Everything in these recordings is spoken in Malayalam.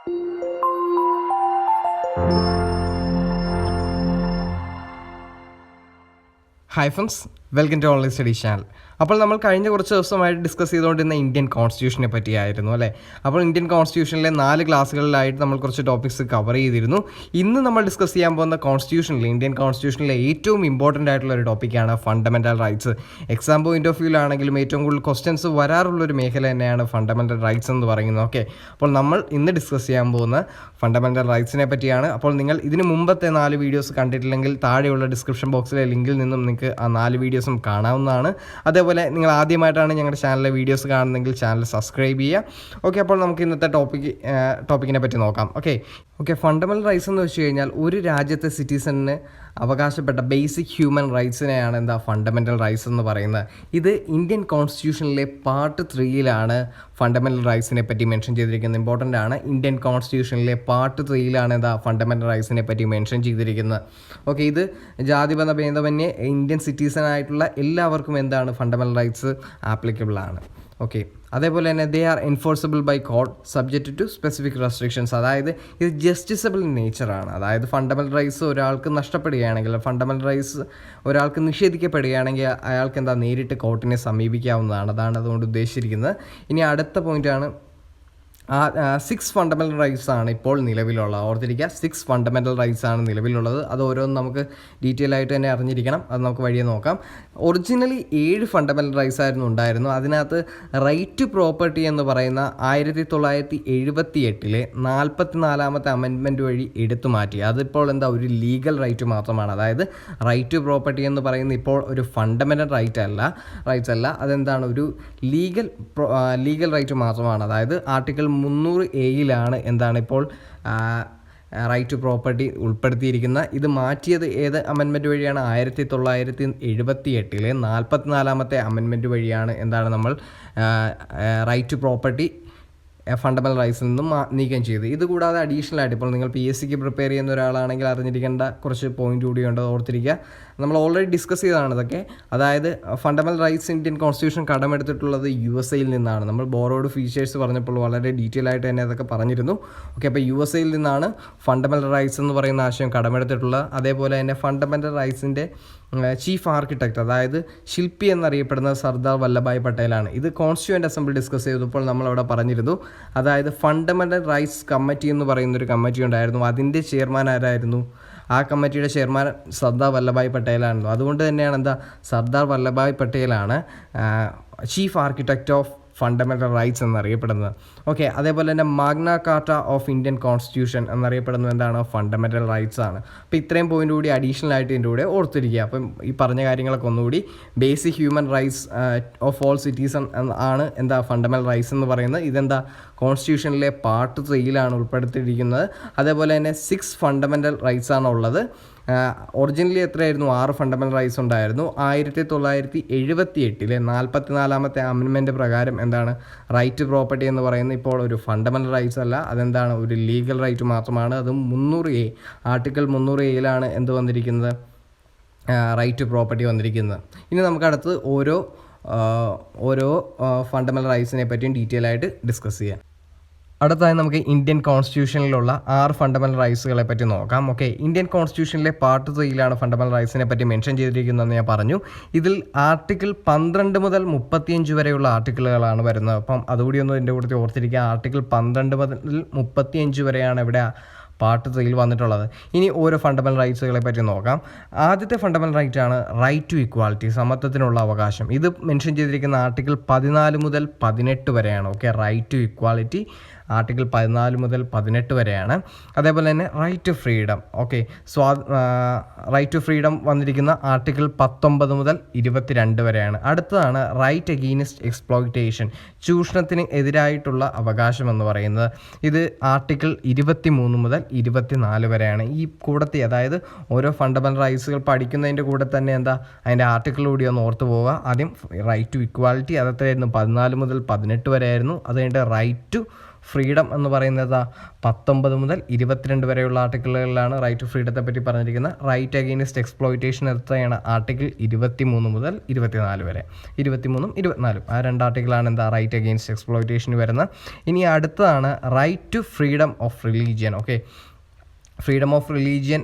Hi friends, welcome to Online Study Channel. അപ്പോൾ നമ്മൾ കഴിഞ്ഞ കുറച്ച് ദിവസമായിട്ട് ഡിസ്കസ് ചെയ്തുകൊണ്ടിരുന്ന ഇന്ത്യൻ കോൺസ്റ്റിറ്റ്യൂഷനെ പറ്റിയായിരുന്നു അല്ലേ. അപ്പോൾ ഇന്ത്യൻ കോൺസ്റ്റിറ്റ്യൂഷനിലെ 4 ക്ലാസ്സുകളിലായിട്ട് നമ്മൾ കുറച്ച് ടോപ്പിക്സ് കവർ ചെയ്തിരുന്നു. ഇന്ന് നമ്മൾ ഡിസ്കസ് ചെയ്യാൻ പോകുന്ന ഇന്ത്യൻ കോൺസ്റ്റിറ്റ്യൂഷനിലെ ഏറ്റവും ഇമ്പോർട്ടൻ്റ് ആയിട്ടുള്ള ഒരു ടോപ്പിക്കാണ് fundamental rights. Exam point of വ്യൂലാണെങ്കിലും ഏറ്റവും കൂടുതൽ ക്വസ്റ്റ്യൻസ് വരാറുള്ളൊരു മേഖല തന്നെയാണ് ഫണ്ടമെൻ്റൽ റൈറ്റ്സ് എന്ന് പറയുന്നത്. ഓക്കെ, അപ്പോൾ നമ്മൾ ഇന്ന് ഡിസ്കസ് ചെയ്യാൻ പോകുന്ന ഫണ്ടമെൻ്റൽ റൈറ്റ്സിനെ പറ്റിയാണ്. അപ്പോൾ നിങ്ങൾ ഇതിന് മുമ്പത്തെ 4 വീഡിയോസ് കണ്ടിട്ടില്ലെങ്കിൽ താഴെയുള്ള ഡിസ്ക്രിപ്ഷൻ ബോക്സിലെ ലിങ്കിൽ നിന്നും നിങ്ങൾക്ക് ആ 4 വീഡിയോസും കാണാവുന്നതാണ്. അതേപോലെ നിങ്ങൾ ആദ്യമായിട്ടാണ് ഞങ്ങളുടെ ചാനലിലെ വീഡിയോസ് കാണുന്നതെങ്കിൽ ചാനൽ സബ്സ്ക്രൈബ് ചെയ്യുക. ഓക്കെ, അപ്പോൾ നമുക്ക് ഇന്നത്തെ ടോപ്പിക്കിനെ പറ്റി നോക്കാം. ഓക്കെ, ഫണ്ടമെൻ്റൽ റൈറ്റ്സ് എന്ന് വെച്ച് കഴിഞ്ഞാൽ ഒരു രാജ്യത്തെ സിറ്റിസണിന് അവകാശപ്പെട്ട ബേസിക് ഹ്യൂമൻ റൈറ്റ്സിനെയാണ് ഫണ്ടമെൻ്റൽ റൈറ്റ്സ് എന്ന് പറയുന്നത്. ഇത് ഇന്ത്യൻ കോൺസ്റ്റിറ്റ്യൂഷനിലെ പാർട്ട് 3 ഫണ്ടമെൻ്റൽ റൈറ്റ്സിനെ പറ്റി മെൻഷൻ ചെയ്തിരിക്കുന്നത്. ഇമ്പോർട്ടൻ്റ് ആണ്. ഇന്ത്യൻ കോൺസ്റ്റിറ്റ്യൂഷനിലെ പാർട്ട് 3 ഫണ്ടമെൻ്റൽ റൈറ്റ്സിനെ പറ്റി മെൻഷൻ ചെയ്തിരിക്കുന്നത്. ഓക്കെ, ഇത് ജാതിമത ഭേദമന്യേ ഇന്ത്യൻ സിറ്റിസണായിട്ടുള്ള എല്ലാവർക്കും ഫണ്ടമെൻ്റൽ റൈറ്റ്സ് ആപ്ലിക്കബിൾ ആണ്. ഓക്കെ, അതേപോലെ തന്നെ they are enforceable by court subject to specific restrictions. അതായത് ഇത് ജസ്റ്റിസബിൾ ഇൻ നേച്ചറാണ്. അതായത് ഫണ്ടമെൻ്റൽ റൈറ്റ്സ് ഒരാൾക്ക് നഷ്ടപ്പെടുകയാണെങ്കിൽ, ഫണ്ടമെൻ്റൽ റൈറ്റ്സ് ഒരാൾക്ക് നിഷേധിക്കപ്പെടുകയാണെങ്കിൽ അയാൾക്ക് നേരിട്ട് കോർട്ടിനെ സമീപിക്കാവുന്നതാണ്. അതുകൊണ്ട് ഉദ്ദേശിച്ചിരിക്കുന്നത്. ഇനി അടുത്ത പോയിൻ്റാണ് 6 ഫണ്ടമെൻ്റൽ റൈറ്റ്സ് ആണ് ഇപ്പോൾ നിലവിലുള്ളത്. ഓർത്തിരിക്കുക, 6 ഫണ്ടമെൻ്റൽ റൈറ്റ്സ് ആണ് നിലവിലുള്ളത്. അത് ഓരോന്നും നമുക്ക് ഡീറ്റെയിൽ ആയിട്ട് തന്നെ അറിഞ്ഞിരിക്കണം. അത് നമുക്ക് വഴിയെ നോക്കാം. ഒറിജിനലി 7 ഫണ്ടമെൻ്റൽ റൈറ്റ്സ് ഉണ്ടായിരുന്നു. അതിനകത്ത് റൈറ്റ് ടു പ്രോപ്പർട്ടി എന്ന് പറയുന്ന 1978 44ാമത്തെ അമെൻഡ്മെൻറ്റ് വഴി എടുത്തു മാറ്റി. അതിപ്പോൾ ഒരു ലീഗൽ റൈറ്റ് മാത്രമാണ്. അതായത് റൈറ്റ് ടു പ്രോപ്പർട്ടി എന്ന് പറയുന്നത് ഇപ്പോൾ ഒരു ഫണ്ടമെൻ്റൽ റൈറ്റ്സ് അല്ല. ഒരു ലീഗൽ റൈറ്റ് മാത്രമാണ്. അതായത് ആർട്ടിക്കിൾ 300A ഇപ്പോൾ റൈറ്റ് ടു പ്രോപ്പർട്ടി ഉൾപ്പെടുത്തിയിരിക്കുന്ന. ഇത് മാറ്റിയത് ഏത് അമെൻമെൻറ്റ് വഴിയാണ്? 1978 44ാമത്തെ അമെൻമെൻറ്റ് വഴിയാണ് നമ്മൾ റൈറ്റ് ടു പ്രോപ്പർട്ടി ഫണ്ടമെൻ്റൽ റൈറ്റ്സിൽ നിന്നും നീക്കം ചെയ്ത്. ഇതുകൂടാതെ അഡീഷണൽ ആയിട്ട് ഇപ്പോൾ നിങ്ങൾ PSCക്ക് പ്രിപ്പയർ ചെയ്യുന്ന ഒരാളാണെങ്കിൽ അറിഞ്ഞിരിക്കേണ്ട കുറച്ച് പോയിന്റ് കൂടിയുണ്ട്. ഓർത്തിരിക്കുക, നമ്മൾ ഓൾറെഡി ഡിസ്കസ് ചെയ്തതാണ് ഇതൊക്കെ. അതായത് ഫണ്ടമെൻ്റൽ റൈറ്റ്സ് ഇന്ത്യൻ കോൺസ്റ്റിറ്റ്യൂഷൻ കടമെടുത്തിട്ടുള്ളത് USA നിന്നാണ്. നമ്മൾ ബോറോഡ് ഫീച്ചേഴ്സ് പറഞ്ഞപ്പോൾ വളരെ ഡീറ്റെയിൽ ആയിട്ട് തന്നെ അതൊക്കെ പറഞ്ഞിരുന്നു. ഓക്കെ, അപ്പോൾ USA നിന്നാണ് ഫണ്ടമെൻ്റൽ റൈറ്റ്സ് എന്ന് പറയുന്ന ആശയം കടമെടുത്തിട്ടുള്ളത്. അതേപോലെ തന്നെ ഫണ്ടമെൻ്റൽ റൈറ്റ്സിൻ്റെ ചീഫ് ആർക്കിടെക്ട്, അതായത് ശില്പി എന്നറിയപ്പെടുന്നത് സർദാർ വല്ലഭായ് പട്ടേലാണ്. ഇത് കോൺസ്റ്റിറ്റ്യൂവൻ്റ് അസംബ്ലി ഡിസ്കസ് ചെയ്തപ്പോൾ നമ്മളവിടെ പറഞ്ഞിരുന്നു. അതായത് ഫണ്ടമെൻ്റൽ റൈറ്റ്സ് കമ്മിറ്റി എന്ന് പറയുന്നൊരു കമ്മിറ്റി ഉണ്ടായിരുന്നു. അതിൻ്റെ ചെയർമാൻ ആരായിരുന്നു? ആ കമ്മിറ്റിയുടെ ചെയർമാൻ സർദാർ വല്ലഭായ് പട്ടേലാണല്ലോ. അതുകൊണ്ട് തന്നെയാണ് സർദാർ വല്ലഭായ് പട്ടേലാണ് chief architect of fundamental rights എന്നറിയപ്പെടുന്നത്. ഓക്കെ, അതേപോലെ തന്നെ Magna Carta of Indian constitution എന്നറിയപ്പെടുന്നത് ഫണ്ടമെൻ്റൽ റൈറ്റ്സ് ആണ്. അപ്പോൾ ഇത്രയും പോയിൻ്റ് കൂടി അഡീഷണൽ ആയിട്ട് ഇതിൻ്റെ കൂടെ ഓർത്തിരിക്കുക. അപ്പം ഈ പറഞ്ഞ കാര്യങ്ങളൊക്കെ ഒന്നുകൂടി basic human rights of all citizen ആണ് ഫണ്ടമെൻ്റൽ റൈറ്റ്സ് എന്ന് പറയുന്നത്. കോൺസ്റ്റിറ്റ്യൂഷനിലെ പാർട്ട് 3 ഉൾപ്പെടുത്തിയിരിക്കുന്നത്. അതേപോലെ തന്നെ 6 ഫണ്ടമെൻ്റൽ റൈറ്റ്സ് ആണ് ഉള്ളത്. ഒറിജിനലി എത്രയായിരുന്നു? 6 ഫണ്ടമെൻ്റൽ റൈറ്റ്സ് ഉണ്ടായിരുന്നു. 1978 44ാമത്തെ അമെൻമെൻറ്റ് പ്രകാരം റൈറ്റ് ടു പ്രോപ്പർട്ടി എന്ന് പറയുന്നത് ഇപ്പോൾ ഒരു ഫണ്ടമെൻ്റൽ റൈറ്റ്സ് അല്ല. ഒരു ലീഗൽ റൈറ്റ് മാത്രമാണ്. അതും 300A ആർട്ടിക്കിൾ 300A വന്നിരിക്കുന്നത്? റൈറ്റ് ടു പ്രോപ്പർട്ടി വന്നിരിക്കുന്നത്. ഇനി നമുക്കടുത്ത് ഓരോ ഫണ്ടമെൻ്റൽ റൈറ്റ്സിനെ പറ്റിയും ഡീറ്റെയിൽ ആയിട്ട് ഡിസ്കസ് ചെയ്യാം. അടുത്തായി നമുക്ക് ഇന്ത്യൻ കോൺസ്റ്റിറ്റ്യൂഷനിലുള്ള 6 ഫണ്ടമെൻ്റൽ റൈറ്റ്സുകളെ പറ്റി നോക്കാം. ഓക്കെ, ഇന്ത്യൻ കോൺസ്റ്റിറ്റ്യൂഷനിലെ പാർട്ട് 3 ഫണ്ടമെൻ്റൽ റൈറ്റ്സിനെ പറ്റി മെൻഷൻ ചെയ്തിരിക്കുന്നതെന്ന് ഞാൻ പറഞ്ഞു. ഇതിൽ ആർട്ടിക്കിൾ 12 മുതൽ 35 വരെയുള്ള ആർട്ടിക്കിളുകളാണ് വരുന്നത്. അപ്പം അതുകൂടി ഒന്ന് എൻ്റെ കൂടെ ഓർത്തിരിക്കുക. ആർട്ടിക്കിൾ 12 മുതൽ 35 വരെയാണ് ഇവിടെ പാർട്ട് 3 വന്നിട്ടുള്ളത്. ഇനി ഓരോ ഫണ്ടമെൻ്റൽ റൈറ്റ്സുകളെ പറ്റി നോക്കാം. ആദ്യത്തെ ഫണ്ടമെൻ്റൽ റൈറ്റ് ആണ് റൈറ്റ് ടു ഇക്വാലിറ്റി, സമത്വത്തിനുള്ള അവകാശം. ഇത് മെൻഷൻ ചെയ്തിരിക്കുന്ന ആർട്ടിക്കിൾ 14 മുതൽ 18 വരെയാണ്. Okay, right to equality article 14 മുതൽ 18 വരെയാണ്. അതേപോലെ തന്നെ right to freedom. Okay, right to freedom വന്നിരിക്കുന്ന ആർട്ടിക്കിൾ 19 മുതൽ 22 വരെയാണ്. അടുത്തതാണ് റൈറ്റ് അഗെയിൻസ്റ്റ് എക്സ്പ്ലോയിറ്റേഷൻ, ചൂഷണത്തിന് എതിരായിട്ടുള്ള അവകാശം എന്ന് പറയുന്നത്. ഇത് ആർട്ടിക്കിൾ 23 മുതൽ 24 വരെയാണ്. ഈ കൂടത്തി, അതായത് ഓരോ ഫണ്ടമെൻ്റൽ റൈറ്റ്സുകൾ പഠിക്കുന്നതിൻ്റെ കൂടെ തന്നെ അതിൻ്റെ ആർട്ടിക്കിൾ കൂടി ഒന്ന് ഓർത്ത് പോവുക. ആദ്യം റൈറ്റ് ടു ഇക്വാലിറ്റി, അതെത്രയായിരുന്നു? 14 മുതൽ 18 വരെയായിരുന്നു. അത് കഴിഞ്ഞിട്ട് റൈറ്റ് ടു ഫ്രീഡം എന്ന് പറയുന്നത് 19 മുതൽ 22 വരെയുള്ള ആർട്ടിക്കിളുകളിലാണ് റൈറ്റ് ടു ഫ്രീഡത്തെ പറ്റി പറഞ്ഞിരിക്കുന്നത്. റൈറ്റ് അഗെയിൻസ്റ്റ് എക്സ്പ്ലോയിറ്റേഷൻ എത്രയാണ്? ആർട്ടിക്കിൾ 23 മുതൽ 24 വരെ. 23ഉം 24ഉം ആ 2 ആർട്ടിക്കിളാണ് എന്താ റൈറ്റ് അഗെയിൻസ്റ്റ് എക്സ്പ്ലോയിറ്റേഷന് വരുന്നത്. ഇനി അടുത്തതാണ് right to freedom of religion. Okay, freedom of religion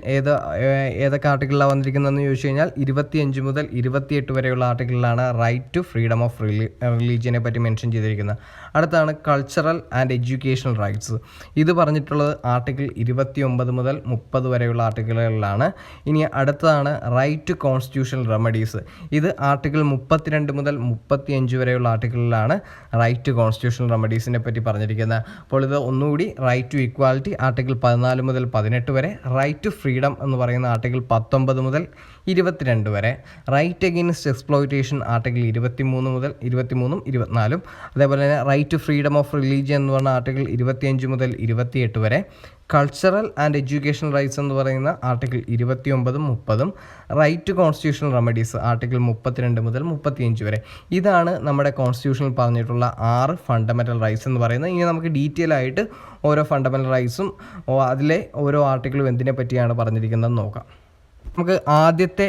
ഏതൊക്കെ ആർട്ടിക്കിളിലാണ് വന്നിരിക്കുന്നതെന്ന് ചോദിച്ചു കഴിഞ്ഞാൽ 25 മുതൽ 28 വരെയുള്ള ആർട്ടിക്കിളിലാണ് റൈറ്റ് ടു ഫ്രീഡം ഓഫ് റിലീജിയനെ പറ്റി മെൻഷൻ ചെയ്തിരിക്കുന്നത്. അടുത്താണ് കൾച്ചറൽ ആൻഡ് എഡ്യൂക്കേഷണൽ റൈറ്റ്സ്. ഇത് പറഞ്ഞിട്ടുള്ളത് ആർട്ടിക്കിൾ 29 മുതൽ 30 വരെയുള്ള ആർട്ടിക്കിളുകളിലാണ്. ഇനി അടുത്തതാണ് റൈറ്റ് ടു കോൺസ്റ്റിറ്റ്യൂഷണൽ റെമഡീസ്. ഇത് ആർട്ടിക്കിൾ 32 മുതൽ 35 വരെയുള്ള ആർട്ടിക്കിളിലാണ് റൈറ്റ് ടു കോൺസ്റ്റിറ്റ്യൂഷണൽ റെമഡീസിനെ പറ്റി പറഞ്ഞിരിക്കുന്നത്. അപ്പോൾ ഇത് ഒന്നുകൂടി റൈറ്റ് ടു ഇക്വാലിറ്റി ആർട്ടിക്കിൾ 14 മുതൽ 18 വരെ, റൈറ്റ് ടു ഫ്രീഡം എന്ന് പറയുന്ന ആർട്ടിക്കിൾ 19 മുതൽ 22 വരെ, റൈറ്റ് അഗെയിൻസ്റ്റ് എക്സ്പ്ലോയിറ്റേഷൻ ആർട്ടിക്കിൾ 23 മുതൽ 23ഉം 24ഉം, അതേപോലെ തന്നെ right to freedom of religion എന്ന് പറഞ്ഞ ആർട്ടിക്കിൾ 25 മുതൽ 28 വരെ, കൾച്ചറൽ ആൻഡ് എഡ്യൂക്കേഷണൽ റൈറ്റ്സ് എന്ന് പറയുന്ന ആർട്ടിക്കിൾ 29ഉം 30ഉം, right to constitutional remedies article 32 മുതൽ 35 വരെ. ഇതാണ് നമ്മുടെ കോൺസ്റ്റിറ്റ്യൂഷനിൽ പറഞ്ഞിട്ടുള്ള 6 ഫണ്ടമെൻ്റൽ റൈറ്റ്സ് എന്ന് പറയുന്നത്. ഇനി നമുക്ക് ഡീറ്റെയിൽ ആയിട്ട് ഓരോ ഫണ്ടമെൻ്റൽ റൈറ്റ്സും അതിലെ ഓരോ ആർട്ടിക്കിളും എന്തിനെ പറ്റിയാണ് പറഞ്ഞിരിക്കുന്നതെന്ന് നോക്കാം. നമുക്ക് ആദ്യത്തെ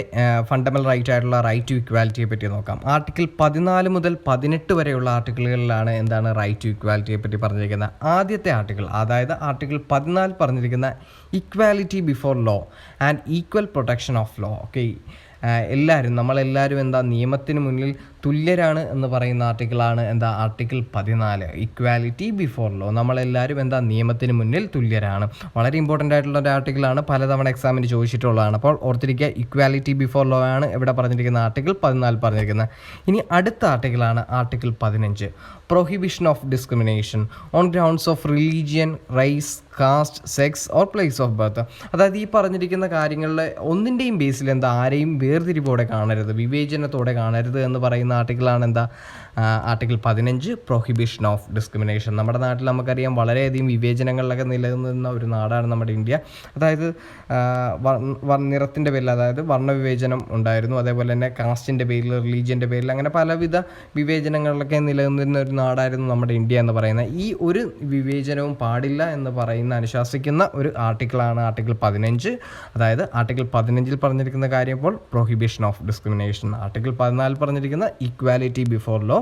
ഫണ്ടമെൻ്റൽ റൈറ്റ് ആയിട്ടുള്ള റൈറ്റ് ടു ഇക്വാലിറ്റിയെ പറ്റി നോക്കാം. ആർട്ടിക്കിൾ 14 മുതൽ 18 വരെയുള്ള ആർട്ടിക്കിളുകളിലാണ് എന്താണ് റൈറ്റ് ടു ഇക്വാലിറ്റിയെ പറ്റി പറഞ്ഞിരിക്കുന്നത്. ആദ്യത്തെ ആർട്ടിക്കിൾ, അതായത് ആർട്ടിക്കിൾ 14 പറഞ്ഞിരിക്കുന്ന equality before law and equal protection of law. Okay, നമ്മളെല്ലാവരും എന്താ നിയമത്തിന് മുന്നിൽ തുല്യരാണ് എന്ന് പറയുന്ന ആർട്ടിക്കിളാണ് എന്താ ആർട്ടിക്കിൾ 14, ഇക്വാലിറ്റി ബിഫോർ ലോ. നമ്മളെല്ലാവരും എന്താ നിയമത്തിന് മുന്നിൽ തുല്യരാണ്. വളരെ ഇമ്പോർട്ടൻ്റ് ആയിട്ടുള്ള ഒരു ആർട്ടിക്കിളാണ്, പലതവണ എക്സാമിന് ചോദിച്ചിട്ടുള്ളതാണ്. അപ്പോൾ ഓർത്തിരിക്കുക, ഇക്വാലിറ്റി ബിഫോർ ലോ ആണ് ഇവിടെ പറഞ്ഞിരിക്കുന്ന ആർട്ടിക്കിൾ 14 പറഞ്ഞിരിക്കുന്നത്. ഇനി അടുത്ത ആർട്ടിക്കിളാണ് article 15, prohibition of discrimination on grounds of religion, race, caste, sex or place of birth. അതായത് ഈ പറഞ്ഞിരിക്കുന്ന കാര്യങ്ങളിൽ ഒന്നിൻ്റെയും ബേസിൽ എന്താ ആരെയും വേർതിരിവോടെ കാണരുത്, വിവേചനത്തോടെ കാണരുത് എന്ന് പറയുന്ന ആർട്ടിക്കിളാണ് എന്താ ആർട്ടിക്കിൾ 15, പ്രൊഹിബിഷൻ ഓഫ് ഡിസ്ക്രിമിനേഷൻ. നമ്മുടെ നാട്ടിൽ നമുക്കറിയാം വളരെയധികം വിവേചനങ്ങളിലൊക്കെ നിലനിന്ന ഒരു നാടാണ് നമ്മുടെ ഇന്ത്യ. അതായത് നിറത്തിൻ്റെ പേരിൽ, അതായത് വർണ്ണവിവേചനം ഉണ്ടായിരുന്നു, അതേപോലെ തന്നെ കാസ്റ്റിൻ്റെ പേരിൽ, റിലീജിയൻ്റെ പേരിൽ, അങ്ങനെ പലവിധ വിവേചനങ്ങളിലൊക്കെ നിലനിന്നിരുന്ന ഒരു നാടായിരുന്നു നമ്മുടെ ഇന്ത്യ എന്ന് പറയുന്നത്. ഈ ഒരു വിവേചനവും പാടില്ല എന്ന് അനുശാസിക്കുന്ന ഒരു ആർട്ടിക്കിളാണ് ആർട്ടിക്കിൾ 15. അതായത് ആർട്ടിക്കിൾ 15 പറഞ്ഞിരിക്കുന്ന കാര്യം ഇപ്പോൾ പ്രൊഹിബിഷൻ ഓഫ് ഡിസ്ക്രിമിനേഷൻ, ആർട്ടിക്കിൾ 14 പറഞ്ഞിരിക്കുന്ന ഇക്വാലിറ്റി ബിഫോർ ലോ,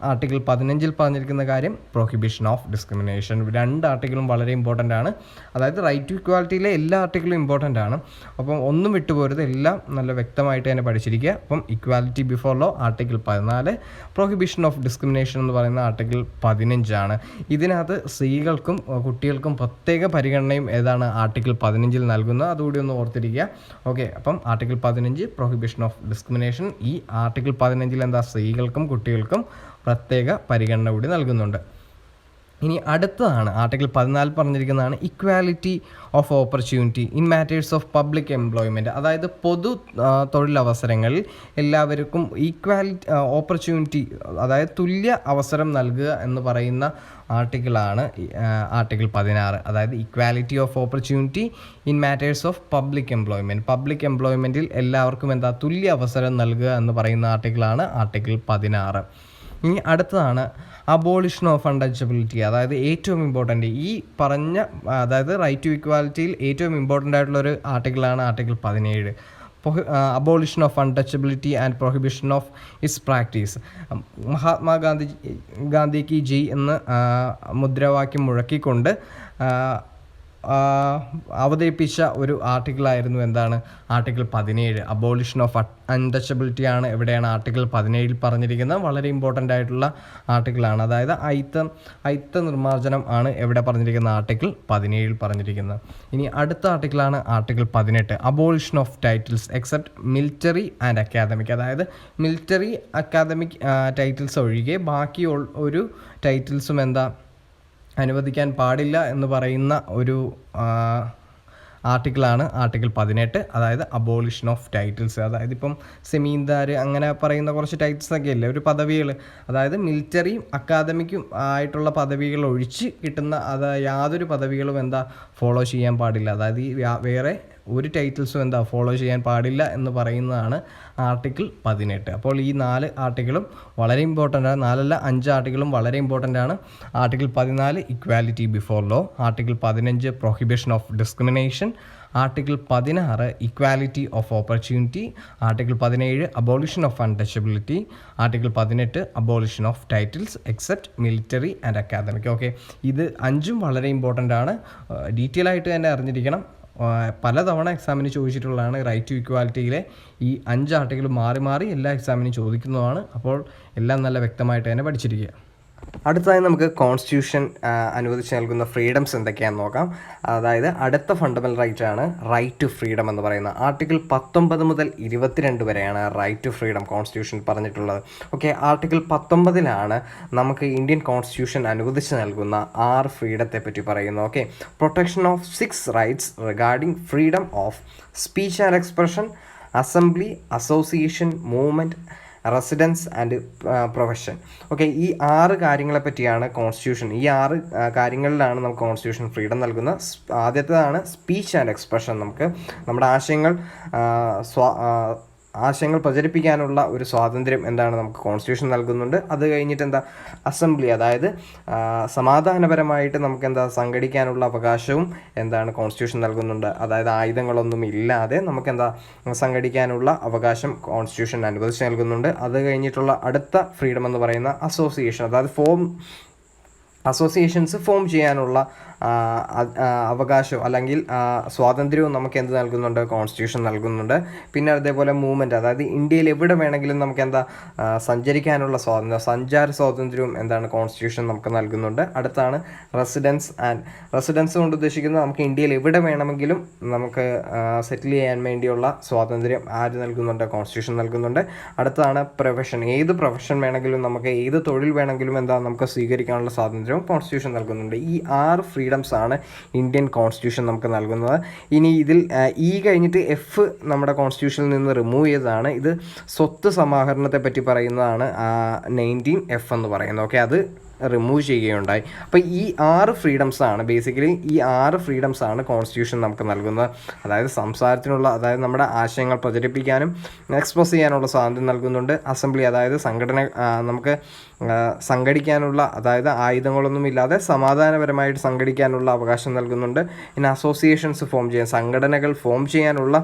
ആർട്ടിക്കിൾ 15 പറഞ്ഞിരിക്കുന്ന കാര്യം പ്രൊഹിബിഷൻ ഓഫ് ഡിസ്ക്രിമിനേഷൻ. 2 ആർട്ടിക്കിളും വളരെ ഇമ്പോർട്ടൻ്റ് ആണ്. അതായത് റൈറ്റ് ടു ഇക്വാലിറ്റിയിലെ എല്ലാ ആർട്ടിക്കിളും ഇമ്പോർട്ടൻ്റ് ആണ്. അപ്പം ഒന്നും വിട്ടുപോരുത്, എല്ലാം നല്ല വ്യക്തമായിട്ട് തന്നെ പഠിച്ചിരിക്കുക. അപ്പം equality before law article 14, prohibition of discrimination എന്ന് പറയുന്ന ആർട്ടിക്കിൾ 15 ആണ്. ഇതിനകത്ത് സ്ത്രീകൾക്കും കുട്ടികൾക്കും പ്രത്യേക പരിഗണനയും ഏതാണ് ആർട്ടിക്കിൾ 15 നൽകുന്നത്, അതുകൂടി ഒന്ന് ഓർത്തിരിക്കുക. ഓക്കെ, അപ്പം ആർട്ടിക്കിൾ 15 പ്രൊഹിബിഷൻ ഓഫ് ഡിസ്ക്രിമിനേഷൻ, ഈ ആർട്ടിക്കിൾ 15 എന്താ സ്ത്രീകൾക്കും കുട്ടികൾക്കും പ്രത്യേക പരിഗണന കൂടി നൽകുന്നുണ്ട്. ഇനി അടുത്തതാണ് ആർട്ടിക്കിൾ 14 പറഞ്ഞിരിക്കുന്നതാണ് equality of opportunity in matters of public employment. അതായത് പൊതു തൊഴിലവസരങ്ങളിൽ എല്ലാവർക്കും ഈക്വാലിറ്റി ഓപ്പർച്യൂണിറ്റി, അതായത് തുല്യ അവസരം നൽകുക എന്ന് പറയുന്ന ആർട്ടിക്കിളാണ് ആർട്ടിക്കിൾ 16. അതായത് equality of opportunity in matters of public employment, public എംപ്ലോയ്മെൻറ്റിൽ എല്ലാവർക്കും എന്താ തുല്യ അവസരം നൽകുക എന്ന് പറയുന്ന ആർട്ടിക്കിളാണ് ആർട്ടിക്കിൾ 16. ഇനി അടുത്തതാണ് അബോളിഷൻ ഓഫ് അൺടച്ചബിലിറ്റി. അതായത് ഏറ്റവും ഇമ്പോർട്ടൻ്റ് ഈ പറഞ്ഞ, അതായത് റൈറ്റ് ടു ഇക്വാലിറ്റിയിൽ ഏറ്റവും ഇമ്പോർട്ടൻ്റ് ആയിട്ടുള്ളൊരു ആർട്ടിക്കിളാണ് article 17, abolition of untouchability and prohibition of its practice. Mahatma Gandhi കി ജയ് എന്ന് മുദ്രാവാക്യം മുഴക്കിക്കൊണ്ട് അവതരിപ്പിച്ച ഒരു ആർട്ടിക്കിളായിരുന്നു എന്താണ് ആർട്ടിക്കിൾ 17, അബോളിഷൻ ഓഫ് അൺടച്ചബിലിറ്റി ആണ് എവിടെയാണ് ആർട്ടിക്കിൾ 17 പറഞ്ഞിരിക്കുന്നത്. വളരെ ഇമ്പോർട്ടൻ്റ് ആയിട്ടുള്ള ആർട്ടിക്കിളാണ്. അതായത് അയിത്ത നിർമ്മാർജ്ജനം ആണ് എവിടെ പറഞ്ഞിരിക്കുന്ന ആർട്ടിക്കിൾ 17 പറഞ്ഞിരിക്കുന്നത്. ഇനി അടുത്ത ആർട്ടിക്കിളാണ് article 18, abolition of titles except military and academic. അതായത് മിലിറ്ററി അക്കാദമിക് ടൈറ്റിൽസ് ഒഴികെ ബാക്കി ഒരു ടൈറ്റിൽസും എന്താ അനുവദിക്കാൻ പാടില്ല എന്ന് പറയുന്ന ഒരു ആർട്ടിക്കിളാണ് ആർട്ടിക്കിൾ 18. അതായത് അബോളിഷൻ ഓഫ് ടൈറ്റിൽസ്. അതായത് ഇപ്പം സെമീന്ദാർ അങ്ങനെ പറയുന്ന കുറച്ച് ടൈറ്റിൽസ് ഒക്കെ അല്ലേ ഒരു പദവികൾ, അതായത് മിലിറ്ററിയും അക്കാദമിക്കും ആയിട്ടുള്ള പദവികൾ ഒഴിച്ച് കിട്ടുന്ന യാതൊരു പദവികളും എന്താ ഫോളോ ചെയ്യാൻ പാടില്ല. അതായത് ഈ വേറെ ഒരു ടൈറ്റിൽസും എന്താ ഫോളോ ചെയ്യാൻ പാടില്ല എന്ന് പറയുന്നതാണ് ആർട്ടിക്കിൾ 18. അപ്പോൾ ഈ 4 ആർട്ടിക്കിളും വളരെ ഇമ്പോർട്ടൻ്റ് ആണ്. 4 അല്ല 5 ആർട്ടിക്കിളും വളരെ ഇമ്പോർട്ടൻ്റ് ആണ്. Article 14 equality before law, article 15 prohibition of discrimination, article 16 equality of opportunity, article 17 abolition of untouchability, article 18 abolition of titles except military and academic. Okay, ഇത് 5ഉം വളരെ ഇമ്പോർട്ടൻ്റ് ആണ്. ഡീറ്റെയിൽ ആയിട്ട് തന്നെ അറിഞ്ഞിരിക്കണം. പലതവണ എക്സാമിന് ചോദിച്ചിട്ടുള്ളതാണ്. റൈറ്റ് ടു ഇക്വാലിറ്റിയിലെ ഈ 5 ആർട്ടിക്കിൾ മാറി മാറി എല്ലാ എക്സാമിനും ചോദിക്കുന്നതാണ്. അപ്പോൾ എല്ലാം നല്ല വ്യക്തമായിട്ട് തന്നെ പഠിച്ചിരിക്കുക. അടുത്തതായി നമുക്ക് കോൺസ്റ്റിറ്റ്യൂഷൻ അനുവദിച്ച് നൽകുന്ന ഫ്രീഡംസ് എന്തൊക്കെയാണെന്ന് നോക്കാം. അതായത് അടുത്ത ഫണ്ടമെൻ്റൽ റൈറ്റ് ആണ് റൈറ്റ് ടു ഫ്രീഡം എന്ന് പറയുന്നത്. ആർട്ടിക്കിൾ 19 മുതൽ 22 വരെയാണ് റൈറ്റ് ടു ഫ്രീഡം കോൺസ്റ്റിറ്റ്യൂഷൻ പറഞ്ഞിട്ടുള്ളത്. ഓക്കെ, ആർട്ടിക്കിൾ 19 നമുക്ക് ഇന്ത്യൻ കോൺസ്റ്റിറ്റ്യൂഷൻ അനുവദിച്ച് നൽകുന്ന 6 ഫ്രീഡത്തെ പറ്റി പറയുന്നു. Okay, protection of 6 rights regarding freedom of speech and expression, assembly, association, movement, residence and profession. Okay, ഈ 6 കാര്യങ്ങളെ പറ്റിയാണ് കോൺസ്റ്റിറ്റ്യൂഷൻ. ഈ 6 കാര്യങ്ങളിലാണ് നമുക്ക് കോൺസ്റ്റിറ്റ്യൂഷൻ ഫ്രീഡം നൽകുന്നത്. ആദ്യത്തേതാണ് സ്പീച്ച് ആൻഡ് എക്സ്പ്രഷൻ. നമുക്ക് നമ്മുടെ ആശയങ്ങൾ പ്രചരിപ്പിക്കാനുള്ള ഒരു സ്വാതന്ത്ര്യം നമുക്ക് കോൺസ്റ്റിറ്റ്യൂഷൻ നൽകുന്നുണ്ട്. അത് കഴിഞ്ഞിട്ട് അസംബ്ലി, അതായത് സമാധാനപരമായിട്ട് നമുക്ക് സംഘടിക്കാനുള്ള അവകാശവും കോൺസ്റ്റിറ്റ്യൂഷൻ നൽകുന്നുണ്ട്. അതായത് ആയുധങ്ങളൊന്നും ഇല്ലാതെ നമുക്ക് സംഘടിക്കാനുള്ള അവകാശം കോൺസ്റ്റിറ്റ്യൂഷൻ അനുവദിച്ച് നൽകുന്നുണ്ട്. അത് കഴിഞ്ഞിട്ടുള്ള അടുത്ത ഫ്രീഡം എന്ന് പറയുന്ന അസോസിയേഷൻ, അതായത് അസോസിയേഷൻസ് ഫോം ചെയ്യാനുള്ള അവകാശവും അല്ലെങ്കിൽ സ്വാതന്ത്ര്യവും നമുക്ക് നൽകുന്നുണ്ട്, കോൺസ്റ്റിറ്റ്യൂഷൻ നൽകുന്നുണ്ട്. പിന്നെ അതേപോലെ മൂവ്മെൻറ്റ്, അതായത് ഇന്ത്യയിൽ എവിടെ വേണമെങ്കിലും നമുക്ക് സഞ്ചരിക്കാനുള്ള സ്വാതന്ത്ര്യം, സഞ്ചാര സ്വാതന്ത്ര്യവും കോൺസ്റ്റിറ്റ്യൂഷൻ നമുക്ക് നൽകുന്നുണ്ട്. അടുത്താണ് റെസിഡൻസ് കൊണ്ട് ഉദ്ദേശിക്കുന്നത് നമുക്ക് ഇന്ത്യയിൽ എവിടെ വേണമെങ്കിലും നമുക്ക് സെറ്റിൽ ചെയ്യാൻ വേണ്ടിയുള്ള സ്വാതന്ത്ര്യം ആര് നൽകുന്നുണ്ട്? കോൺസ്റ്റിറ്റ്യൂഷൻ നൽകുന്നുണ്ട്. അടുത്താണ് പ്രൊഫഷൻ, ഏത് പ്രൊഫഷൻ വേണമെങ്കിലും നമുക്ക് ഏത് തൊഴിൽ വേണമെങ്കിലും നമുക്ക് സ്വീകരിക്കാനുള്ള സ്വാതന്ത്ര്യം കോൺസ്റ്റിറ്റ്യൂഷൻ നൽകുന്നുണ്ട്. ഈ 6 ഫ്രീഡംസ് ആണ് ഇന്ത്യൻ കോൺസ്റ്റിറ്റ്യൂഷൻ നമുക്ക് നൽകുന്നത്. ഇനി ഇതിൽ കഴിഞ്ഞിട്ട് എഫ് നമ്മുടെ കോൺസ്റ്റിറ്റ്യൂഷനിൽ നിന്ന് റിമൂവ് ചെയ്തതാണ്. ഇത് സ്വത്ത് സമാഹരണത്തെ പറ്റി പറയുന്നതാണ് 19F എന്ന് പറയുന്നത്. ഓക്കെ, അത് റിമൂവ് ചെയ്യുകയുണ്ടായി. അപ്പോൾ ഈ 6 ഫ്രീഡംസ് ആണ് ബേസിക്കലി, ഈ 6 ഫ്രീഡംസ് ആണ് കോൺസ്റ്റിറ്റ്യൂഷൻ നമുക്ക് നൽകുന്നത്. അതായത് സംസാരത്തിനുള്ള, അതായത് നമ്മുടെ ആശയങ്ങൾ പ്രചരിപ്പിക്കാനും എക്സ്പ്രസ് ചെയ്യാനുള്ള സ്വാതന്ത്ര്യം നൽകുന്നുണ്ട്. അസംബ്ലി, അതായത് നമുക്ക് സംഘടിക്കാനുള്ള, അതായത് ആയുധങ്ങളൊന്നും ഇല്ലാതെ സമാധാനപരമായിട്ട് സംഘടിക്കാനുള്ള അവകാശം നൽകുന്നുണ്ട്. പിന്നെ അസോസിയേഷൻസ് ഫോം ചെയ്യാൻ, സംഘടനകൾ ഫോം ചെയ്യാനുള്ള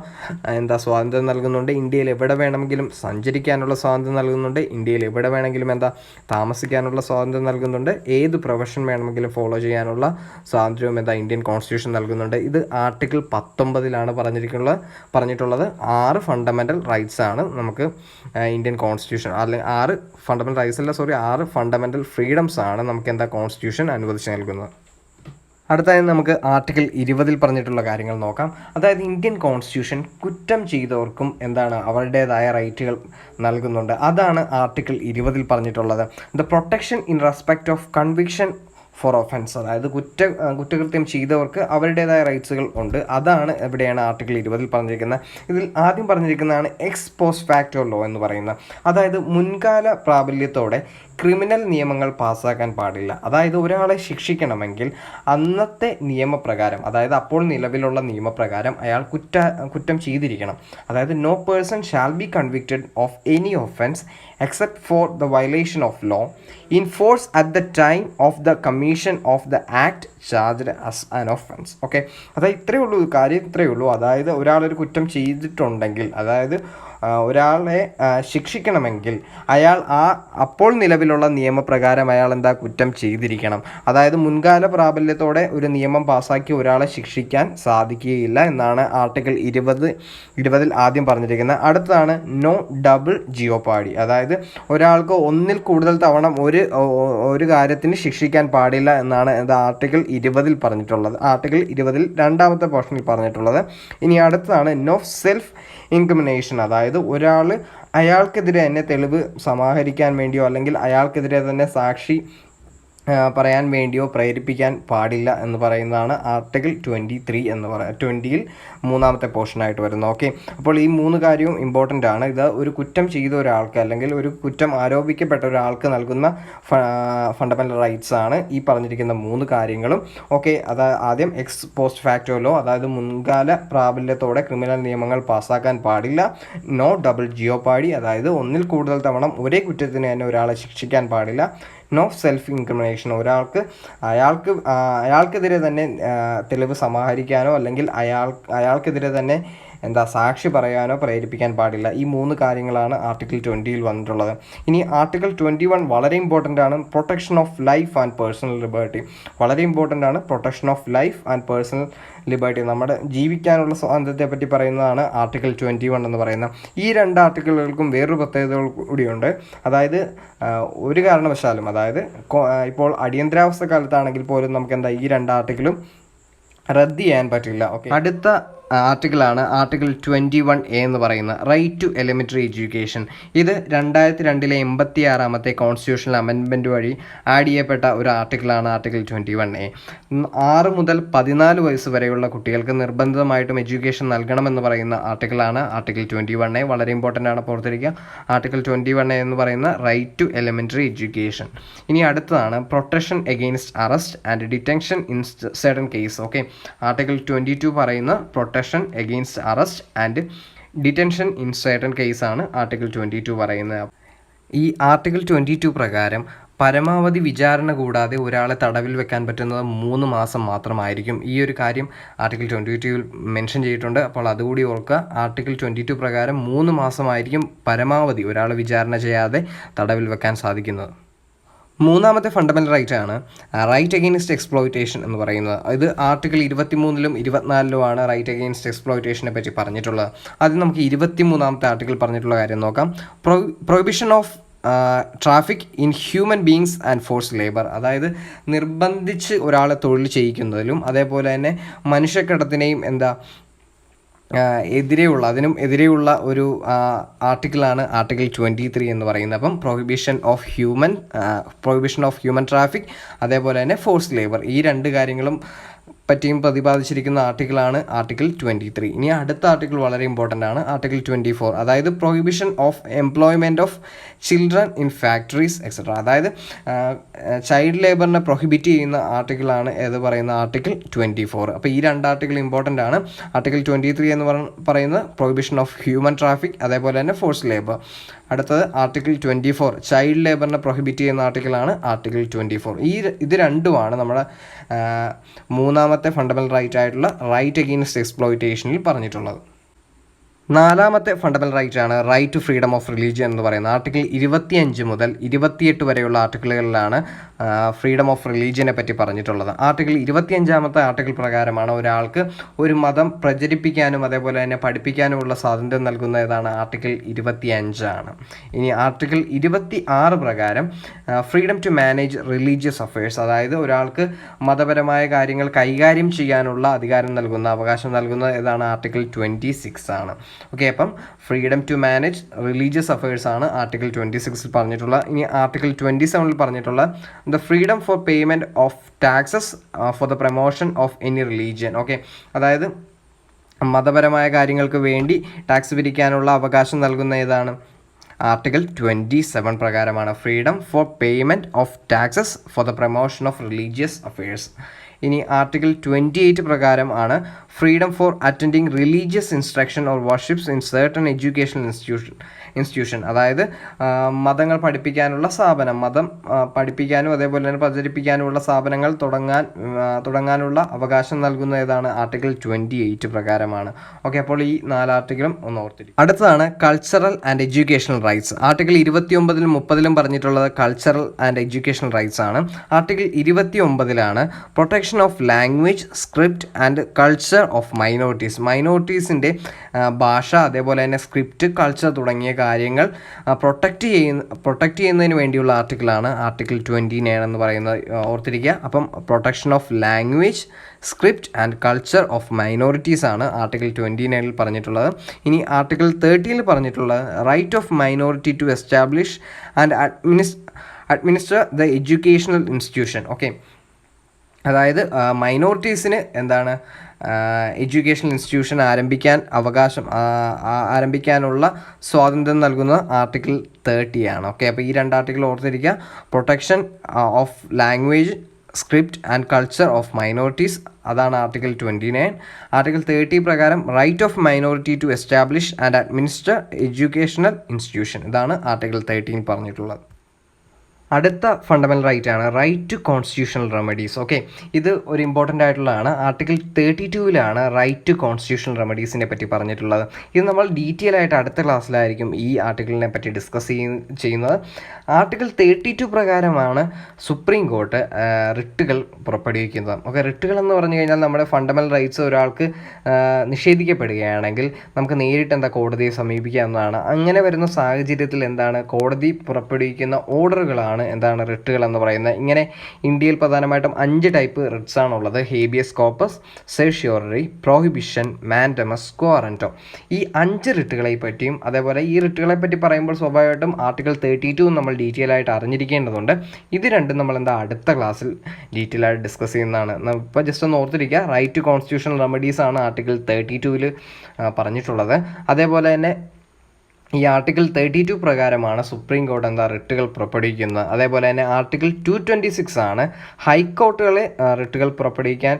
സ്വാതന്ത്ര്യം നൽകുന്നുണ്ട്. ഇന്ത്യയിൽ എവിടെ വേണമെങ്കിലും സഞ്ചരിക്കാനുള്ള സ്വാതന്ത്ര്യം നൽകുന്നുണ്ട്. ഇന്ത്യയിൽ എവിടെ വേണമെങ്കിലും താമസിക്കാനുള്ള സ്വാതന്ത്ര്യം നൽകുന്നുണ്ട്. ഏത് പ്രൊഫഷൻ വേണമെങ്കിലും ഫോളോ ചെയ്യാനുള്ള സ്വാതന്ത്ര്യവും ഇന്ത്യൻ കോൺസ്റ്റിറ്റ്യൂഷൻ നൽകുന്നുണ്ട്. ഇത് ആർട്ടിക്കിൾ 19 പറഞ്ഞിട്ടുള്ളത് 6 ഫണ്ടമെൻ്റൽ റൈറ്റ്സ് ആണ് നമുക്ക് ഇന്ത്യൻ കോൺസ്റ്റിറ്റ്യൂഷൻ, അല്ലെങ്കിൽ 6 ഫണ്ടമെൻ്റൽ റൈറ്റ്സ് അല്ല, 6 ഫണ്ടമെൻ്റൽ ഫ്രീഡംസ് ആണ് നമുക്ക് കോൺസ്റ്റിറ്റ്യൂഷൻ അനുവദിച്ച് നൽകുന്നത്. അടുത്തായി നമുക്ക് ആർട്ടിക്കിൾ 20 പറഞ്ഞിട്ടുള്ള കാര്യങ്ങൾ നോക്കാം. അതായത് ഇന്ത്യൻ കോൺസ്റ്റിറ്റ്യൂഷൻ കുറ്റം ചെയ്തവർക്കും അവരുടേതായ റൈറ്റുകൾ നൽകുന്നുണ്ട്. അതാണ് ആർട്ടിക്കിൾ 20 പറഞ്ഞിട്ടുള്ളത്. The protection in respect of conviction for offence, അതായത് കുറ്റകൃത്യം ചെയ്തവർക്ക് അവരുടേതായ റൈറ്റ്സുകൾ ഉണ്ട്. അതാണ് എവിടെയാണ് ആർട്ടിക്കിൾ 20 പറഞ്ഞിരിക്കുന്നത്. ഇതിൽ ആദ്യം പറഞ്ഞിരിക്കുന്നതാണ് എക്സ് പോസ്റ്റ് ഫാക്ടോ ലോ എന്ന് പറയുന്നത്. അതായത് മുൻകാല പ്രാബല്യത്തോടെ ക്രിമിനൽ നിയമങ്ങൾ പാസ്സാക്കാൻ പാടില്ല. അതായത് ഒരാളെ ശിക്ഷിക്കണമെങ്കിൽ അന്നത്തെ നിയമപ്രകാരം, അതായത് അപ്പോൾ നിലവിലുള്ള നിയമപ്രകാരം അയാൾ കുറ്റം ചെയ്തിരിക്കണം. അതായത് no person shall be convicted of any offence except for the violation of law in force at the time of the commission of the act charged as an offence. Okay, അതായത് ഇത്രയേ ഉള്ളൂ. അതായത് ഒരാളൊരു കുറ്റം ചെയ്തിട്ടുണ്ടെങ്കിൽ, അതായത് ഒരാളെ ശിക്ഷിക്കണമെങ്കിൽ അയാൾ അപ്പോൾ നിലവിലുള്ള നിയമപ്രകാരം അയാൾ കുറ്റം ചെയ്തിരിക്കണം. അതായത് മുൻകാല പ്രാബല്യത്തോടെ ഒരു നിയമം പാസ്സാക്കി ഒരാളെ ശിക്ഷിക്കാൻ സാധിക്കുകയില്ല എന്നാണ് ആർട്ടിക്കിൾ 20 ആദ്യം പറഞ്ഞിരിക്കുന്നത്. അടുത്തതാണ് നോ ഡബിൾ ജിയോപാഡി, അതായത് ഒരാൾക്ക് ഒന്നിൽ കൂടുതൽ തവണ ഒരു കാര്യത്തിന് ശിക്ഷിക്കാൻ പാടില്ല എന്നാണ് ആർട്ടിക്കിൾ 20 പറഞ്ഞിട്ടുള്ളത്. ആർട്ടിക്കിൾ 20 രണ്ടാമത്തെ പോർഷനിൽ പറഞ്ഞിട്ടുള്ളത്. ഇനി അടുത്തതാണ് നോ സെൽഫ് ഇൻക്രിമിനേഷൻ, അതായത് ഒരാൾ അയാൾക്കെതിരെ തന്നെ തെളിവ് സമാഹരിക്കാൻ വേണ്ടിയോ അല്ലെങ്കിൽ അയാൾക്കെതിരെ തന്നെ സാക്ഷി പറയാൻ വേണ്ടിയോ പ്രേരിപ്പിക്കാൻ പാടില്ല എന്ന് പറയുന്നതാണ് ആർട്ടിക്കിൾ 23 എന്ന് പറയുക 20യിൽ മൂന്നാമത്തെ പോർഷനായിട്ട് വരുന്നത്. ഓക്കെ, അപ്പോൾ ഈ മൂന്ന് കാര്യവും ഇമ്പോർട്ടൻ്റ് ആണ്. ഇത് ഒരു കുറ്റം ചെയ്ത ഒരാൾക്ക് അല്ലെങ്കിൽ ഒരു കുറ്റം ആരോപിക്കപ്പെട്ട ഒരാൾക്ക് നൽകുന്ന ഫണ്ടമെൻ്റൽ റൈറ്റ്സ് ആണ് ഈ പറഞ്ഞിരിക്കുന്ന മൂന്ന് കാര്യങ്ങളും. ഓക്കെ, അത് ആദ്യം എക്സ് പോസ്റ്റ് ഫാക്ടോ ലോ, അതായത് മുൻകാല പ്രാബല്യത്തോടെ ക്രിമിനൽ നിയമങ്ങൾ പാസ്സാക്കാൻ പാടില്ല. നോ ഡബിൾ ജിയോപാഡി, അതായത് ഒന്നിൽ കൂടുതൽ തവണ ഒരേ കുറ്റത്തിന് തന്നെ ഒരാളെ ശിക്ഷിക്കാൻ പാടില്ല. നോ സെൽഫ് ഇൻക്രിമിനേഷൻ, അയാൾക്കെതിരെ തന്നെ തെളിവ് സമാഹരിക്കാനോ അല്ലെങ്കിൽ അയാൾക്കെതിരെ തന്നെ സാക്ഷി പറയാനോ പ്രേരിപ്പിക്കാൻ പാടില്ല. ഈ മൂന്ന് കാര്യങ്ങളാണ് ആർട്ടിക്കിൾ 20യിൽ വന്നിട്ടുള്ളത്. ഇനി ആർട്ടിക്കിൾ 21 വളരെ ഇമ്പോർട്ടൻ്റ് ആണ്. Protection of life and personal liberty വളരെ ഇമ്പോർട്ടൻ്റ് ആണ്. Protection of life and personal liberty, നമ്മുടെ ജീവിക്കാനുള്ള സ്വാതന്ത്ര്യത്തെ പറ്റി പറയുന്നതാണ് ആർട്ടിക്കിൾ 21 എന്ന് പറയുന്നത്. ഈ രണ്ട് ആർട്ടിക്കിളുകൾക്കും വേറൊരു പ്രത്യേകതകൾ കൂടിയുണ്ട്. അതായത് ഒരു കാരണവശാലും, അതായത് ഇപ്പോൾ അടിയന്തരാവസ്ഥ കാലത്താണെങ്കിൽ പോലും നമുക്ക് ഈ രണ്ട് ആർട്ടിക്കിളും റദ്ദ് ചെയ്യാൻ പറ്റില്ല. ഓക്കെ, അടുത്ത ആർട്ടിക്കിളാണ് ആർട്ടിക്കിൾ 21A എന്ന് പറയുന്ന റൈറ്റ് ടു എലിമെൻ്ററി എഡ്യൂക്കേഷൻ. ഇത് 2002 86ാമത്തെ കോൺസ്റ്റിറ്റ്യൂഷണൽ അമെൻമെൻറ്റ് വഴി ആഡ് ചെയ്യപ്പെട്ട ഒരു ആർട്ടിക്കിളാണ് ആർട്ടിക്കിൾ 21A. 6 മുതൽ 14 വയസ്സ് വരെയുള്ള കുട്ടികൾക്ക് നിർബന്ധിതമായിട്ടും എഡ്യൂക്കേഷൻ നൽകണമെന്ന് പറയുന്ന ആർട്ടിക്കിളാണ് ആർട്ടിക്കിൾ 21A. വളരെ ഇമ്പോർട്ടൻ്റ് ആണ്, പുറത്തിരിക്കുക. ആർട്ടിക്കിൾ 21A എന്ന് പറയുന്ന റൈറ്റ് ടു എലിമെൻ്ററി എഡ്യൂക്കേഷൻ. ഇനി അടുത്തതാണ് protection against arrest and detention in certain case. Okay, article 22 പറയുന്ന protection against arrest and detention in certain case ആണ് ആർട്ടിക്കിൾ 22 പറയുന്നത്. ഈ ആർട്ടിക്കിൾ 22 പ്രകാരം പരമാവധി വിചാരണ കൂടാതെ ഒരാളെ തടവിൽ വെക്കാൻ പറ്റുന്നത് 3 മാസം മാത്രമായിരിക്കും. ഈ ഒരു കാര്യം ആർട്ടിക്കിൾ 22ൽ മെൻഷൻ ചെയ്തിട്ടുണ്ട്. അപ്പോൾ അതുകൂടി ഓർക്കുക. ആർട്ടിക്കിൾ 22 പ്രകാരം 3 മാസമായിരിക്കും പരമാവധി ഒരാളെ വിചാരണ ചെയ്യാതെ തടവിൽ വെക്കാൻ സാധിക്കുന്നത്. മൂന്നാമത്തെ ഫണ്ടമെൻ്റൽ റൈറ്റ് ആണ് റൈറ്റ് അഗെയിൻസ്റ്റ് എക്സ്പ്ലോയിറ്റേഷൻ എന്ന് പറയുന്നത്. ഇത് ആർട്ടിക്കിൾ 23ലും 24ലുമാണ് റൈറ്റ് അഗെയിൻസ്റ്റ് എക്സ്പ്ലോയിറ്റേഷനെ പറ്റി പറഞ്ഞിട്ടുള്ളത്. ആദ്യം നമുക്ക് 23ാമത്തെ ആർട്ടിക്കിൾ പറഞ്ഞിട്ടുള്ള കാര്യം നോക്കാം. Prohibition of traffic in human beings and force labour, അതായത് നിർബന്ധിച്ച് ഒരാളെ തൊഴിൽ ചെയ്യിക്കുന്നതിലും അതേപോലെ തന്നെ മനുഷ്യക്കടത്തിനെയും അതിനും എതിരെയുള്ള ഒരു ആർട്ടിക്കിളാണ് ആർട്ടിക്കിൾ 23 എന്ന് പറയുന്നത്. അപ്പം പ്രൊഹിബിഷൻ ഓഫ് ഹ്യൂമൻ ട്രാഫിക് അതേപോലെ തന്നെ ഫോഴ്സ് ലേബർ, ഈ രണ്ട് കാര്യങ്ങളും പറ്റിയും പ്രതിപാദിച്ചിരിക്കുന്ന ആർട്ടിക്കിളാണ് ആർട്ടിക്കിൾ 23. ഇനി അടുത്ത ആർട്ടിക്കിൾ വളരെ ഇമ്പോർട്ടൻ്റ് ആണ്, ആർട്ടിക്കിൾ 24, അതായത് prohibition of employment of children in factories etcetera, അതായത് ചൈൽഡ് ലേബറിനെ പ്രൊഹിബിറ്റ് ചെയ്യുന്ന ആർട്ടിക്കിളാണ് ഏത് പറയുന്ന ആർട്ടിക്കിൾ 24. അപ്പോൾ ഈ രണ്ട് ആർട്ടിക്കിൾ ഇമ്പോർട്ടൻ്റ് ആണ്. ആർട്ടിക്കിൾ 23 എന്ന് പറയുന്നത് പ്രൊഹിബിഷൻ ഓഫ് ഹ്യൂമൻ ട്രാഫിക് അതേപോലെ തന്നെ ഫോഴ്സ് ലേബർ. അടുത്തത് ആർട്ടിക്കിൾ 24 ചൈൽഡ് ലേബറിനെ പ്രൊഹിബിറ്റ് ചെയ്യുന്ന ആർട്ടിക്കിളാണ് ആർട്ടിക്കിൾ 24. ഇത് രണ്ടുമാണ് നമ്മുടെ മൂന്നാമത്തെ ഫണ്ടമെൻ്റൽ റൈറ്റ് ആയിട്ടുള്ള റൈറ്റ് അഗെയിൻസ്റ്റ് എക്സ്പ്ലോയിറ്റേഷനിൽ പറഞ്ഞിട്ടുള്ളത്. നാലാമത്തെ ഫണ്ടമെൻ്റൽ റൈറ്റ് ആണ് right to freedom of religion എന്ന് പറയുന്നത്. ആർട്ടിക്കിൾ 25 മുതൽ 28 വരെയുള്ള ആർട്ടിക്കിളുകളിലാണ് ഫ്രീഡം ഓഫ് റിലീജിയനെ പറ്റി പറഞ്ഞിട്ടുള്ളത്. ആർട്ടിക്കിൾ 25ാമത്തെ ആർട്ടിക്കിൾ പ്രകാരമാണ് ഒരാൾക്ക് ഒരു മതം പ്രചരിപ്പിക്കാനും അതേപോലെ തന്നെ പഠിപ്പിക്കാനുമുള്ള സ്വാതന്ത്ര്യം നൽകുന്ന ഏതാണ് ആർട്ടിക്കിൾ 25 ആണ്. ഇനി ആർട്ടിക്കിൾ 26 പ്രകാരം freedom to manage religious affairs, അതായത് ഒരാൾക്ക് മതപരമായ കാര്യങ്ങൾ കൈകാര്യം ചെയ്യാനുള്ള അധികാരം നൽകുന്ന അവകാശം നൽകുന്ന ഏതാണ് ആർട്ടിക്കിൾ 26 ആണ്. ഓക്കെ, അപ്പം freedom to manage religious affairs ആണ് ആർട്ടിക്കിൾ 26ൽ പറഞ്ഞിട്ടുള്ള. ഇനി ആർട്ടിക്കിൾ 27ൽ പറഞ്ഞിട്ടുള്ള the freedom for payment of taxes for the promotion of any religion. Okay, അതായത് മതപരമായ കാര്യങ്ങൾക്ക് വേണ്ടി ടാക്സ് പിരിക്കാനുള്ള അവകാശം നൽകുന്ന ഏതാണ് ആർട്ടിക്കിൾ 27 പ്രകാരമാണ്. Freedom for payment of taxes for the promotion of religious affairs. ഇനി ആർട്ടിക്കിൾ 28 പ്രകാരം ആണ് freedom for attending religious instruction or worships in certain educational institution, അതായത് മതങ്ങൾ പഠിപ്പിക്കാനുള്ള സ്ഥാപനം, മതം പഠിപ്പിക്കാനും അതേപോലെ തന്നെ പ്രചരിപ്പിക്കാനുമുള്ള സ്ഥാപനങ്ങൾ തുടങ്ങാനുള്ള അവകാശം നൽകുന്ന ഏതാണ് ആർട്ടിക്കിൾ 28 പ്രകാരമാണ്. ഓക്കെ, അപ്പോൾ ഈ 4 ആർട്ടിക്കിളും ഒന്ന് ഓർത്തിരിക്കും. അടുത്തതാണ് cultural and educational rights. Article 29ലും 30ലും പറഞ്ഞിട്ടുള്ളത് കൾച്ചറൽ ആൻഡ് എഡ്യൂക്കേഷണൽ റൈറ്റ്സ് ആണ്. ആർട്ടിക്കിൾ 29ലാണ് protection of language, script and culture of മൈനോറിറ്റീസിൻ്റെ ഭാഷ അതേപോലെ തന്നെ സ്ക്രിപ്റ്റ്, കൾച്ചർ തുടങ്ങിയ കാര്യങ്ങൾ പ്രൊട്ടക്റ്റ് ചെയ്യുന്നതിന് വേണ്ടിയുള്ള ആർട്ടിക്കിളാണ് ആർട്ടിക്കിൾ 29 എന്ന് പറയുന്നത്, ഓർത്തിരിക്കുക. അപ്പം protection of language, script and culture of minorities ആണ് ആർട്ടിക്കിൾ 29ൽ പറഞ്ഞിട്ടുള്ളത്. ഇനി ആർട്ടിക്കിൾ 30ൽ പറഞ്ഞിട്ടുള്ളത് right of minority to establish and administer the educational institution. Okay, അതായത് മൈനോറിറ്റീസിന് എന്താണ് എഡ്യൂക്കേഷണൽ ഇൻസ്റ്റിറ്റ്യൂഷൻ ആരംഭിക്കാനുള്ള സ്വാതന്ത്ര്യം നൽകുന്ന ആർട്ടിക്കിൾ 30 ആണ്. ഓക്കെ, അപ്പോൾ ഈ 2 ആർട്ടിക്കിൾ ഓർത്തിരിക്കുക. Protection of language, script and culture of minorities, അതാണ് ആർട്ടിക്കിൾ 29. ആർട്ടിക്കിൾ 30 പ്രകാരം right of minority to establish and administer educational institution, ഇതാണ് ആർട്ടിക്കിൾ 13 പറഞ്ഞിട്ടുള്ളത്. അടുത്ത ഫണ്ടമെൻ്റൽ റൈറ്റ് ആണ് right to constitutional remedies. Okay, ഇത് ഒരു ഇമ്പോർട്ടൻ്റ് ആയിട്ടുള്ളതാണ്. ആർട്ടിക്കിൾ 32 റൈറ്റ് ടു കോൺസ്റ്റിറ്റ്യൂഷണൽ റെമഡീസിനെ പറ്റി പറഞ്ഞിട്ടുള്ളത്. ഇത് നമ്മൾ ഡീറ്റെയിൽ ആയിട്ട് അടുത്ത ക്ലാസ്സിലായിരിക്കും ഈ ആർട്ടിക്കിളിനെ പറ്റി ഡിസ്കസ് ചെയ്യുന്നത്. ആർട്ടിക്കിൾ 32 പ്രകാരമാണ് സുപ്രീം കോർട്ട് റിട്ടുകൾ പുറപ്പെടുവിക്കുന്നത്. ഓക്കെ, റിട്ടുകൾ എന്ന് പറഞ്ഞു കഴിഞ്ഞാൽ നമ്മുടെ ഫണ്ടമെൻ്റൽ റൈറ്റ്സ് ഒരാൾക്ക് നിഷേധിക്കപ്പെടുകയാണെങ്കിൽ നമുക്ക് നേരിട്ട് കോടതിയെ സമീപിക്കാവുന്നതാണ്. അങ്ങനെ വരുന്ന സാഹചര്യത്തിൽ കോടതി പുറപ്പെടുവിക്കുന്ന ഓർഡറുകളാണ് റിട്ടുകൾ എന്ന് പറയുന്നത്. ഇങ്ങനെ ഇന്ത്യയിൽ പ്രധാനമായിട്ടും 5 ടൈപ്പ് റിട്ട്സ് ആണുള്ളത്. Habeas corpus, certiorari, prohibition, mandamus, quo warranto. ഈ 5 റിട്ടുകളെ പറ്റിയും അതേപോലെ ഈ റിട്ടുകളെ പറ്റി പറയുമ്പോൾ സ്വാഭാവികമായിട്ടും ആർട്ടിക്കിൾ 32 നമ്മൾ ഡീറ്റെയിൽ ആയിട്ട് അറിഞ്ഞിരിക്കേണ്ടതുണ്ട്. ഇത് രണ്ടും നമ്മൾ അടുത്ത ക്ലാസ്സിൽ ഡീറ്റെയിൽ ആയിട്ട് ഡിസ്കസ് ചെയ്യുന്നതാണ്. ഇപ്പോൾ ജസ്റ്റ് ഒന്ന് ഓർത്തിരിക്കുക, റൈറ്റ് ടു കോൺസ്റ്റിറ്റ്യൂഷണൽ റെമഡീസ് ആണ് ആർട്ടിക്കിൾ 32 പറഞ്ഞിട്ടുള്ളത്. അതേപോലെ തന്നെ ഈ ആർട്ടിക്കിൾ 32 പ്രകാരമാണ് സുപ്രീം കോർട്ട് റിട്ടുകൾ പുറപ്പെടുവിക്കുന്നത്. അതേപോലെ തന്നെ ആർട്ടിക്കിൾ 226 ആണ് ഹൈക്കോർട്ടുകളെ റിട്ടുകൾ പുറപ്പെടുവിക്കാൻ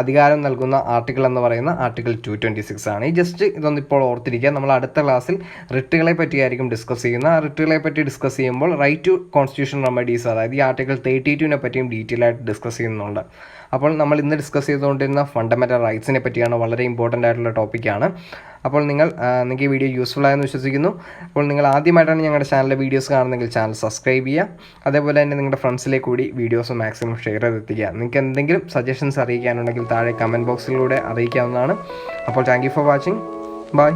അധികാരം നൽകുന്ന ആർട്ടിക്കിൾ എന്ന് പറയുന്ന ആർട്ടിക്കിൾ 226 ആണ്. ഈ ജസ്റ്റ് ഇതൊന്ന് ഇപ്പോൾ ഓർത്തിരിക്കുക. നമ്മൾ അടുത്ത ക്ലാസ്സിൽ റിട്ടുകളെ പറ്റിയായിരിക്കും ഡിസ്കസ് ചെയ്യുന്നത്. ആ റിട്ടുകളെ പറ്റി ഡിസ്കസ് ചെയ്യുമ്പോൾ റൈറ്റ് ടു കോൺസ്റ്റിറ്റ്യൂഷൻ റെമഡീസ്, അതായത് ഈ ആർട്ടിക്കിൾ 32 പറ്റിയും ഡീറ്റെയിൽ ആയിട്ട് ഡിസ്കസ് ചെയ്യുന്നുണ്ട്. അപ്പോൾ നമ്മൾ ഇന്ന് ഡിസ്കസ് ചെയ്തുകൊണ്ടിരുന്ന ഫണ്ടമെൻ്റൽ റൈറ്റ്സിനെ പറ്റിയാണ്. വളരെ ഇമ്പോർട്ടൻ്റ് ആയിട്ടുള്ള ടോപ്പിക്കാണ്. അപ്പോൾ നിങ്ങൾക്ക് ഈ വീഡിയോ യൂസ്ഫുൾ ആയെന്ന് വിശ്വസിക്കുന്നു. അപ്പോൾ നിങ്ങൾ ആദ്യമായിട്ടാണ് ഞങ്ങളുടെ ചാനലിലെ വീഡിയോസ് കാണുന്നതെങ്കിൽ ചാനൽ സബ്സ്ക്രൈബ് ചെയ്യുക. അതേപോലെ തന്നെ നിങ്ങളുടെ ഫ്രണ്ട്സിലേക്ക് കൂടി വീഡിയോസ് മാക്സിമം ഷെയർ ചെയ്തെത്തിക്കുക. നിങ്ങൾക്ക് എന്തെങ്കിലും സജഷൻസ് അറിയിക്കാനുണ്ടെങ്കിൽ താഴെ കമൻറ്റ് ബോക്സിലൂടെ അറിയിക്കാവുന്നതാണ്. അപ്പോൾ thank you for watching. By.